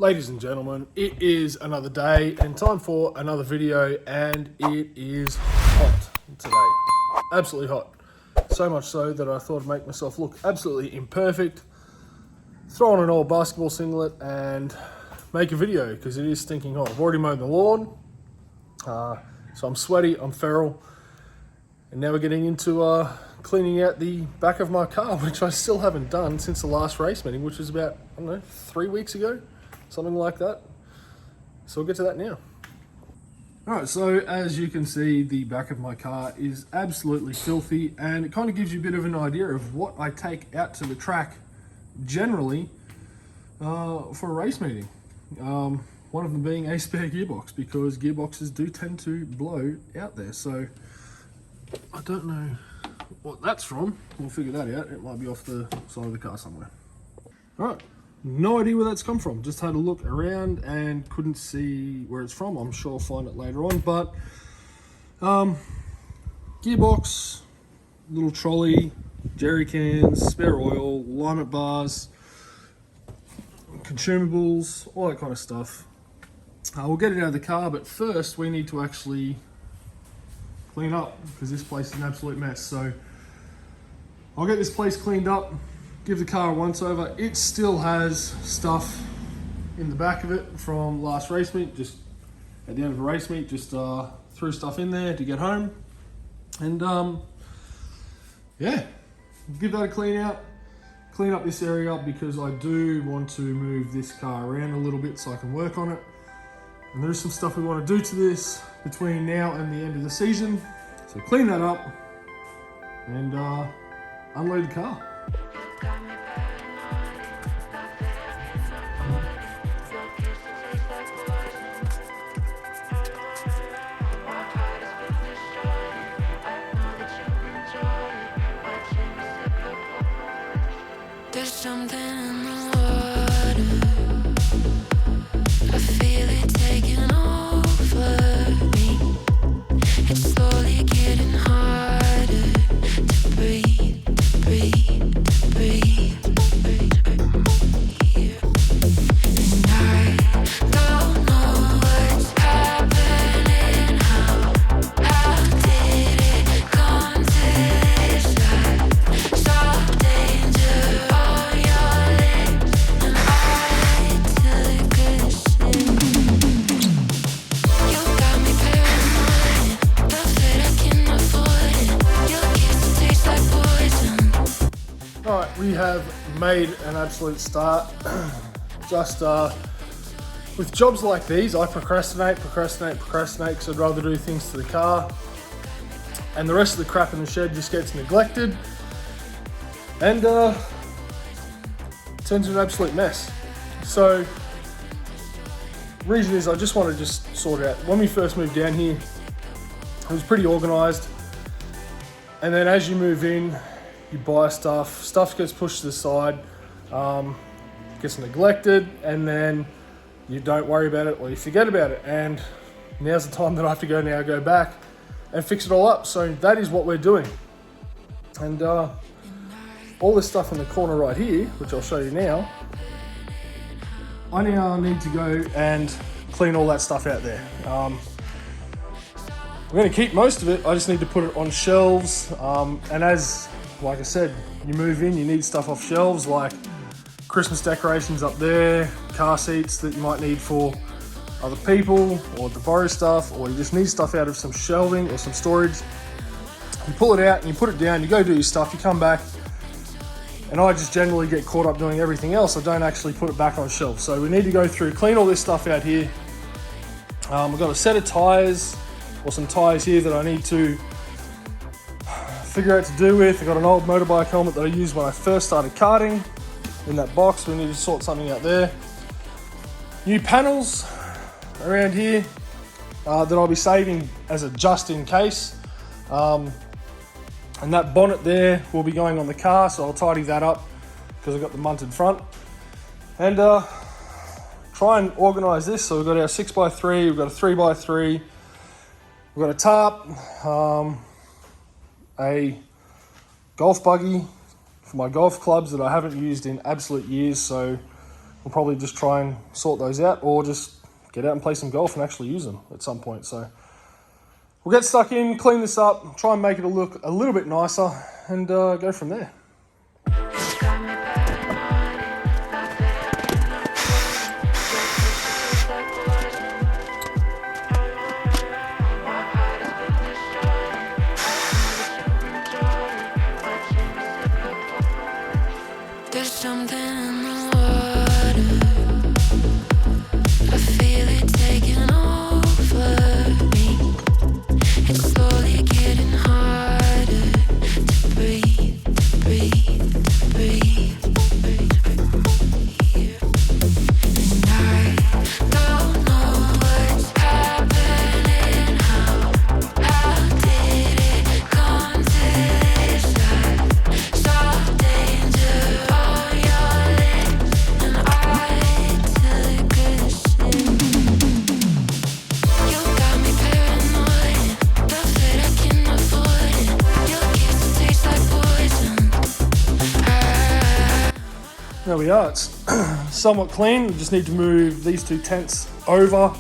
Ladies and gentlemen, it is another day and time for another video, and it is hot today. Absolutely hot. So much so that I thought I'd make myself look absolutely imperfect, throw on an old basketball singlet and make a video because it is stinking hot. I've already mowed the lawn, so I'm sweaty, I'm feral, and now we're getting into cleaning out the back of my car, which I still haven't done since the last race meeting, which was about, 3 weeks ago. Something like that. So we'll get to that now. Alright, so as you can see, the back of my car is absolutely filthy, and it kind of gives you a bit of an idea of what I take out to the track generally for a race meeting. One of them being a spare gearbox, because gearboxes do tend to blow out there. So I don't know what that's from. We'll figure that out. It might be off the side of the car somewhere. Alright. No idea where that's come from. Just had a look around and couldn't see where it's from. I'm sure I'll find it later on. But gearbox, little trolley, jerry cans, spare oil, alignment bars, consumables, all that kind of stuff. We'll get it out of the car, but first we need to actually clean up because this place is an absolute mess. So I'll get this place cleaned up, give the car a once over. It still has stuff in the back of it from last race meet. Just at the end of a race meet, just threw stuff in there to get home. And yeah, give that a clean out. Clean up this area because I do want to move this car around a little bit so I can work on it. And there's some stuff we want to do to this between now and the end of the season. So clean that up and unload the car. There's something in the water, I feel it taking over me. It's slowly getting harder to breathe, breathe, breathe. And I don't know what's happening, how did it come to this life? So danger. Alright, we have made an absolute start. Just with jobs like these, I procrastinate because I'd rather do things to the car. And the rest of the crap in the shed just gets neglected. And turns into an absolute mess. So, reason is I just want to just sort it out. When we first moved down here, it was pretty organised. And then as you move in, you buy stuff gets pushed to the side, gets neglected, and then you don't worry about it or you forget about it. And now's the time that I have to go back and fix it all up. So that is what we're doing. And all this stuff in the corner right here, which I'll show you now, I now need to go and clean all that stuff out there. I'm going to keep most of it. I just need to put it on shelves. And like I said, you move in, you need stuff off shelves like Christmas decorations up there, car seats that you might need for other people, or to borrow stuff, or you just need stuff out of some shelving or some storage. You pull it out and you put it down, you go do your stuff, you come back, and I just generally get caught up doing everything else. I don't actually put it back on shelves. So we need to go through, clean all this stuff out here. I've got a set of tyres, or some tyres here that I need to figure out to do with. I've got an old motorbike helmet that I used when I first started karting in that box. We need to sort something out there. New panels around here that I'll be saving as a just in case. And that bonnet there will be going on the car, so I'll tidy that up because I've got the munted front. And try and organise this. So we've got our 6x3, we've got a 3x3, we've got a tarp, a golf buggy for my golf clubs that I haven't used in absolute years, so we'll probably just try and sort those out, or just get out and play some golf and actually use them at some point. So we'll get stuck in, clean this up, try and make it look a little bit nicer, and go from there. There's something in the water. I feel it taking over me. It's slowly getting harder to breathe, to breathe, to breathe, to breathe. And I don't know what's happening. How did it come to this? I saw danger. There we are, it's somewhat clean. We just need to move these two tents over,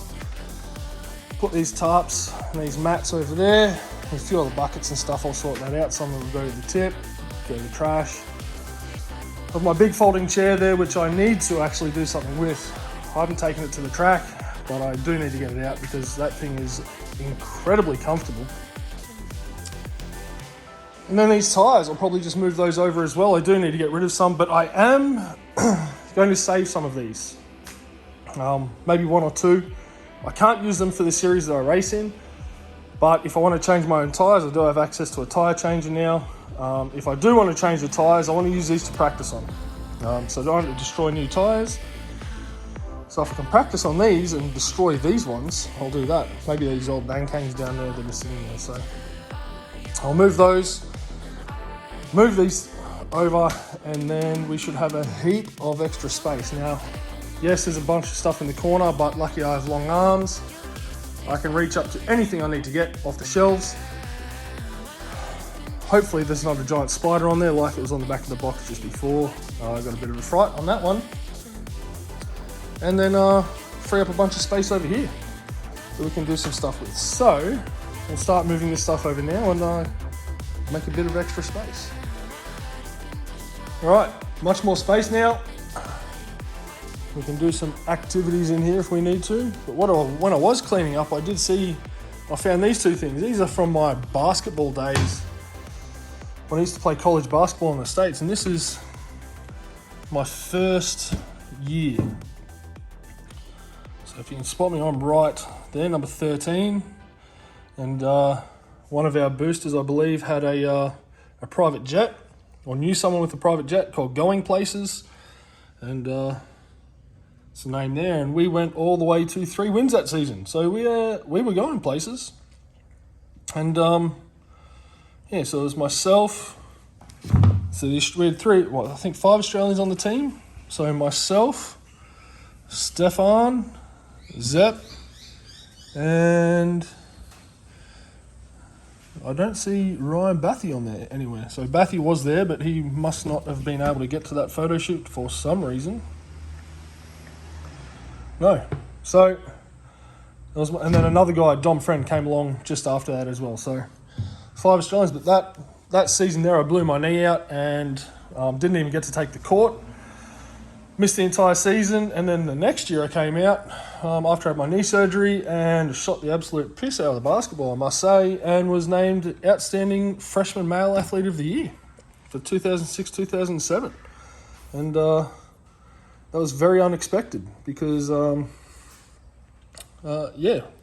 put these tarps and these mats over there. A few other buckets and stuff, I'll sort that out. Some of them will go to the tip, go to the trash. I have my big folding chair there, which I need to actually do something with. I haven't taken it to the track, but I do need to get it out because that thing is incredibly comfortable. And then these tyres, I'll probably just move those over as well. I do need to get rid of some, but I am going to save some of these. Maybe one or two. I can't use them for the series that I race in, but if I want to change my own tyres, I do have access to a tyre changer now. If I do want to change the tyres, I want to use these to practice on. So I don't want to destroy new tyres. So if I can practice on these and destroy these ones, I'll do that. Maybe these old Nankangs down there that are sitting there. So I'll move those. Move these over, and then we should have a heap of extra space. Now, yes, there's a bunch of stuff in the corner, but lucky I have long arms. I can reach up to anything I need to get off the shelves. Hopefully there's not a giant spider on there like it was on the back of the box just before. I got a bit of a fright on that one. And then free up a bunch of space over here that we can do some stuff with. So we'll start moving this stuff over now and make a bit of extra space. All right, much more space now. We can do some activities in here if we need to. But when I was cleaning up, I found these two things. These are from my basketball days when I used to play college basketball in the States. And this is my first year. So if you can spot me, I'm right there, number 13. And one of our boosters, I believe, had a private jet, or knew someone with a private jet, called Going Places. And it's the name there. And we went all the way to 3 wins that season. So we were going places. And yeah, so it was myself. So we had 5 Australians on the team. So myself, Stefan, Zep, and I don't see Ryan Bathy on there anywhere. So Bathy was there, but he must not have been able to get to that photo shoot for some reason. No. So, and then another guy, Dom Friend, came along just after that as well. So 5 Australians, but that season there I blew my knee out and didn't even get to take the court. Missed the entire season, and then the next year I came out after I had my knee surgery and shot the absolute piss out of the basketball, I must say, and was named Outstanding Freshman Male Athlete of the Year for 2006-2007. And that was very unexpected because,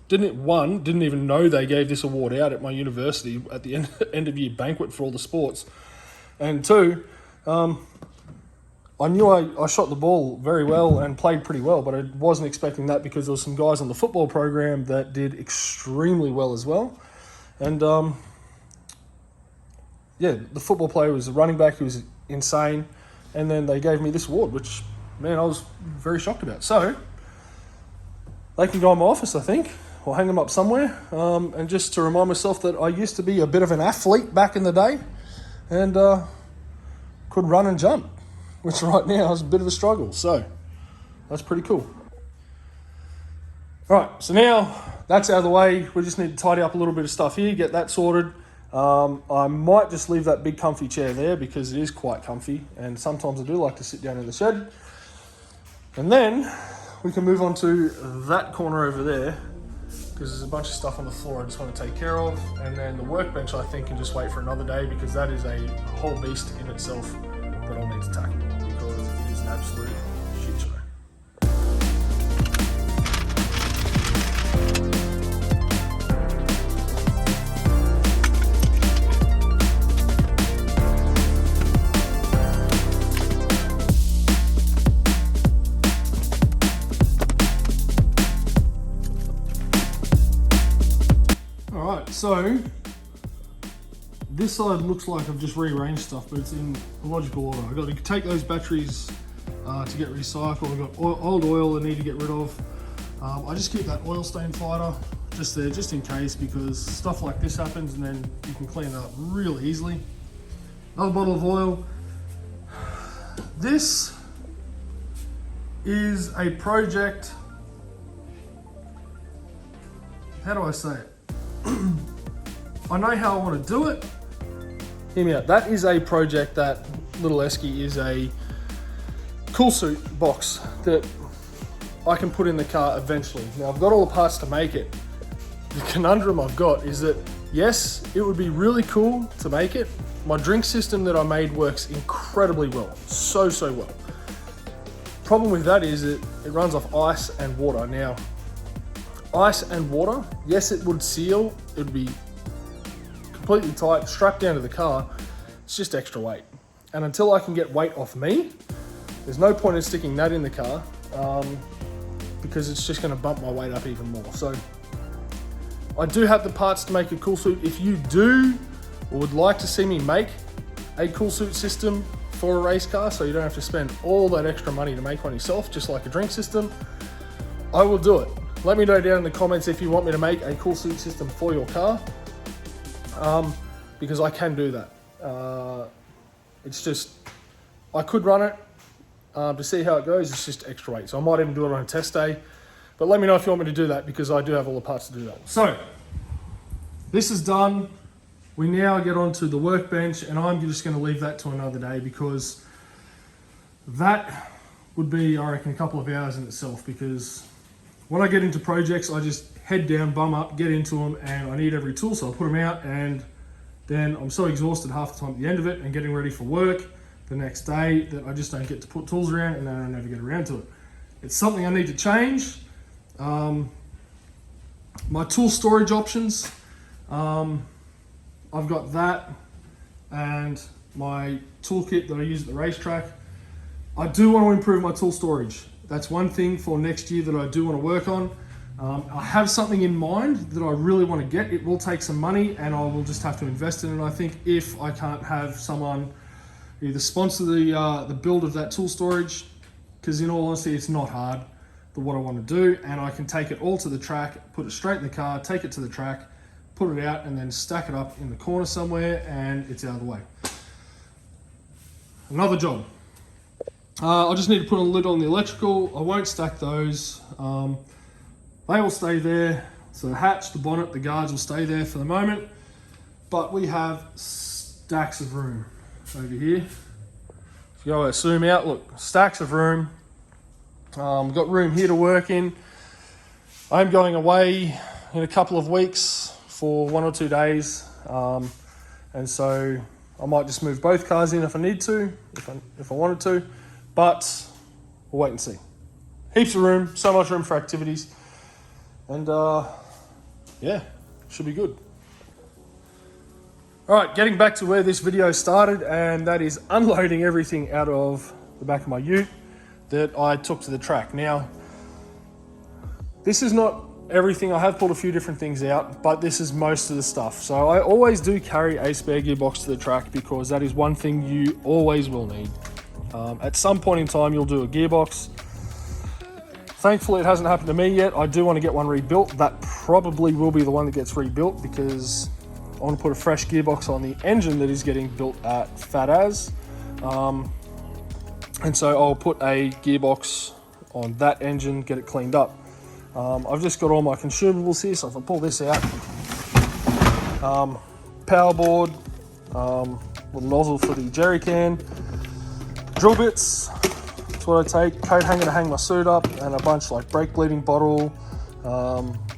didn't even know they gave this award out at my university at the end of year banquet for all the sports. And 2, I knew I shot the ball very well and played pretty well, but I wasn't expecting that because there were some guys on the football program that did extremely well as well. And, the football player was a running back who was insane. And then they gave me this award, which, man, I was very shocked about. So they can go in my office, I think. I'll hang them up somewhere. And just to remind myself that I used to be a bit of an athlete back in the day and could run and jump, which right now is a bit of a struggle. So that's pretty cool. All right, so now that's out of the way. We just need to tidy up a little bit of stuff here, get that sorted. I might just leave that big comfy chair there because it is quite comfy, and sometimes I do like to sit down in the shed. And then we can move on to that corner over there because there's a bunch of stuff on the floor I just want to take care of. And then the workbench, I think, can just wait for another day because that is a whole beast in itself that I'll need to tackle because it is an absolute shit show. So this side looks like I've just rearranged stuff, but it's in logical order. I've got to take those batteries to get recycled. I've got old oil I need to get rid of. I just keep that oil stain fighter just there, just in case, because stuff like this happens and then you can clean it up really easily. Another bottle of oil. This is a project, how do I say it? I know how I want to do it. Hear me out. That is a project that little Esky is a cool suit box that I can put in the car eventually. Now I've got all the parts to make it. The conundrum I've got is that yes, it would be really cool to make it. My drink system that I made works incredibly well. So well. Problem with that is it runs off ice and water. Now, ice and water, yes, it would seal. It would be completely tight, strapped down to the car. It's just extra weight. And until I can get weight off me, there's no point in sticking that in the car because it's just going to bump my weight up even more. So I do have the parts to make a cool suit. If you do or would like to see me make a cool suit system for a race car so you don't have to spend all that extra money to make one yourself, just like a drink system, I will do it. Let me know down in the comments if you want me to make a cool suit system for your car, because I can do that. It's just, I could run it to see how it goes. It's just extra weight. So I might even do it on a test day, but let me know if you want me to do that because I do have all the parts to do that. So this is done. We now get onto the workbench and I'm just going to leave that to another day because that would be, I reckon, a couple of hours in itself because when I get into projects, I just head down, bum up, get into them, and I need every tool, so I put them out, and then I'm so exhausted half the time at the end of it and getting ready for work the next day that I just don't get to put tools around, and then I never get around to it. It's something I need to change. My tool storage options, I've got that, and my toolkit that I use at the racetrack. I do want to improve my tool storage. That's one thing for next year that I do want to work on. I have something in mind that I really want to get. It will take some money and I will just have to invest in it. I think if I can't have someone either sponsor the build of that tool storage, because in all honesty, it's not hard, but what I want to do, and I can take it all to the track, put it straight in the car, take it to the track, put it out and then stack it up in the corner somewhere and it's out of the way. Another job. I just need to put a lid on the electrical. I won't stack those. They will stay there. So the hatch, the bonnet, the guards will stay there for the moment. But we have stacks of room over here. If you go zoom out, look, stacks of room. We've got room here to work in. I'm going away in a couple of weeks for 1 or 2 days. And so I might just move both cars in if I need to, if I wanted to. But we'll wait and see. Heaps of room, so much room for activities. And yeah, should be good. All right, getting back to where this video started, and that is unloading everything out of the back of my ute that I took to the track. Now, this is not everything. I have pulled a few different things out, but this is most of the stuff. So I always do carry a spare gearbox to the track because that is one thing you always will need. At some point in time, you'll do a gearbox. Thankfully, it hasn't happened to me yet. I do want to get one rebuilt. That probably will be the one that gets rebuilt because I want to put a fresh gearbox on the engine that is getting built at Fat Az. And so I'll put a gearbox on that engine, get it cleaned up. I've just got all my consumables here, so if I pull this out, power board, little nozzle for the jerry can, drill bits, that's what I take, coat hanger to hang my suit up, and a bunch like brake bleeding bottle,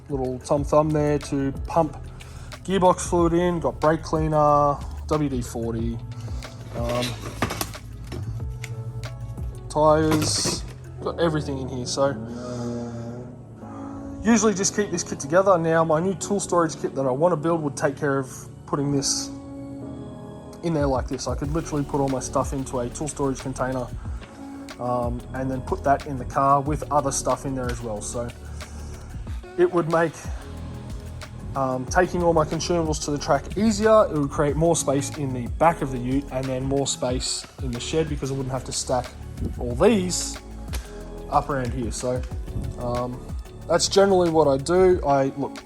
little Tom Thumb there to pump gearbox fluid in, got brake cleaner, WD-40, tyres, got everything in here. So usually just keep this kit together. Now my new tool storage kit that I want to build would take care of putting this in there like this. I could literally put all my stuff into a tool storage container and then put that in the car with other stuff in there as well. So it would make taking all my consumables to the track easier. It would create more space in the back of the ute and then more space in the shed because I wouldn't have to stack all these up around here. So that's generally what I do. Look,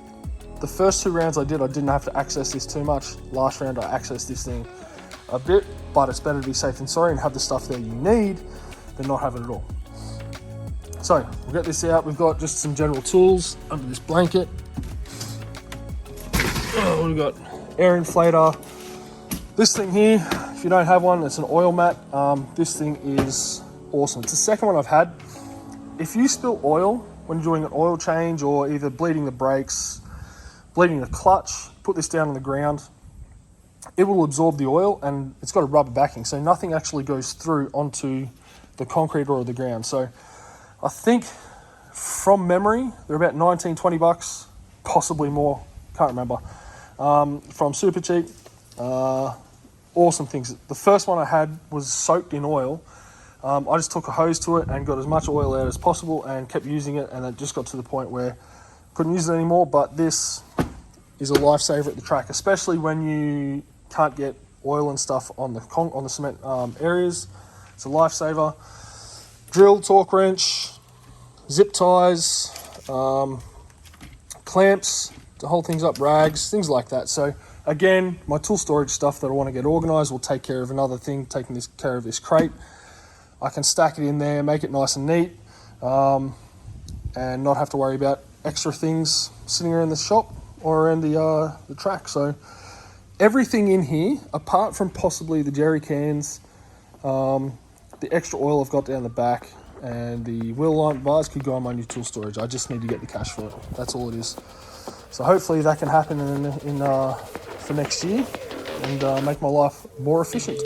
the first 2 rounds I didn't have to access this too much. Last round I accessed this thing a bit, but it's better to be safe than sorry and have the stuff there you need than not have it at all. So we'll get this out. We've got just some general tools under this blanket. We've got air inflator. This thing here, if you don't have one, it's an oil mat. This thing is awesome. It's the second one I've had. If you spill oil when doing an oil change or either bleeding the brakes, bleeding the clutch, put this down on the ground, it will absorb the oil, and it's got a rubber backing, so nothing actually goes through onto the concrete or the ground. So I think from memory, they're about 19, 20 bucks, possibly more, can't remember, from Super Cheap. Awesome things. The first one I had was soaked in oil. I just took a hose to it and got as much oil out as possible and kept using it, and it just got to the point where I couldn't use it anymore. But this is a lifesaver at the track, especially when you can't get oil and stuff on the cement areas. It's a lifesaver. Drill, torque wrench, zip ties, clamps to hold things up, rags, things like that. So again, my tool storage stuff that I want to get organized will take care of another thing, taking care of this crate. I can stack it in there, make it nice and neat, and not have to worry about extra things sitting around the shop or around the track. So everything in here, apart from possibly the jerry cans, the extra oil I've got down the back, and the wheel alignment bars could go on my new tool storage. I just need to get the cash for it. That's all it is. So hopefully that can happen for next year and make my life more efficient.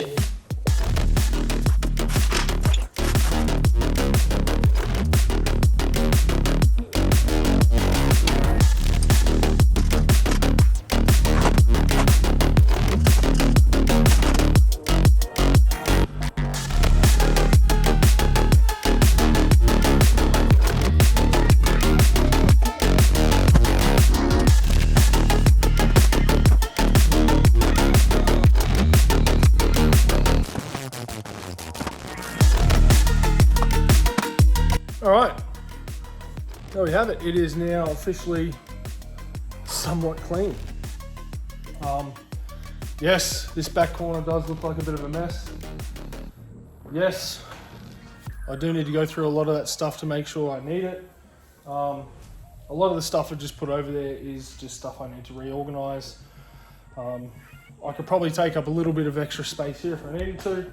All right, there we have it. It is now officially somewhat clean. Yes, this back corner does look like a bit of a mess. Yes, I do need to go through a lot of that stuff to make sure I need it. A lot of the stuff I just put over there is just stuff I need to reorganize. I could probably take up a little bit of extra space here if I needed to,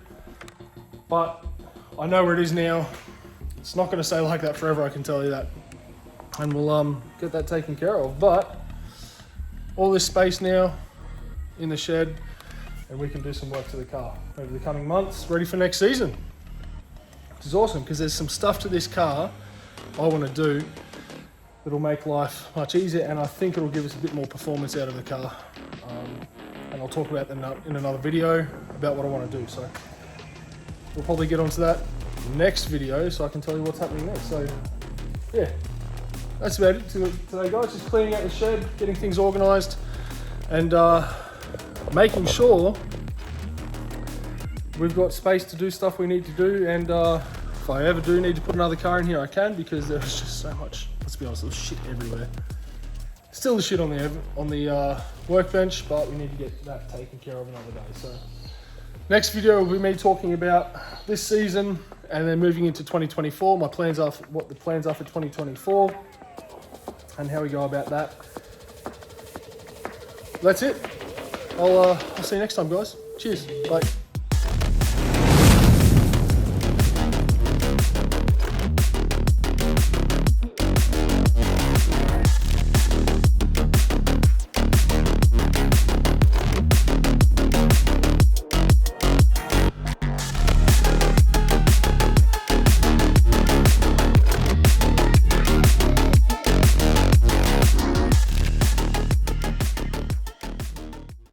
but I know where it is now. It's not going to stay like that forever, I can tell you that. And we'll get that taken care of. But all this space now in the shed, and we can do some work to the car over the coming months, ready for next season. Which is awesome, because there's some stuff to this car I want to do that'll make life much easier, and I think it'll give us a bit more performance out of the car. And I'll talk about that in another video about what I want to do. So we'll probably get onto that next video so I can tell you what's happening next. So yeah, that's about it today, guys. Just cleaning out the shed, getting things organized, and making sure we've got space to do stuff we need to do. And if I ever do need to put another car in here, I can, because there's just so much, let's be honest, there's shit everywhere. Still the shit on the workbench, but we need to get that taken care of another day. So next video will be me talking about this season, and then moving into 2024, my plans are what the plans are for 2024, and how we go about that. That's it. I'll see you next time, guys. Cheers. Bye.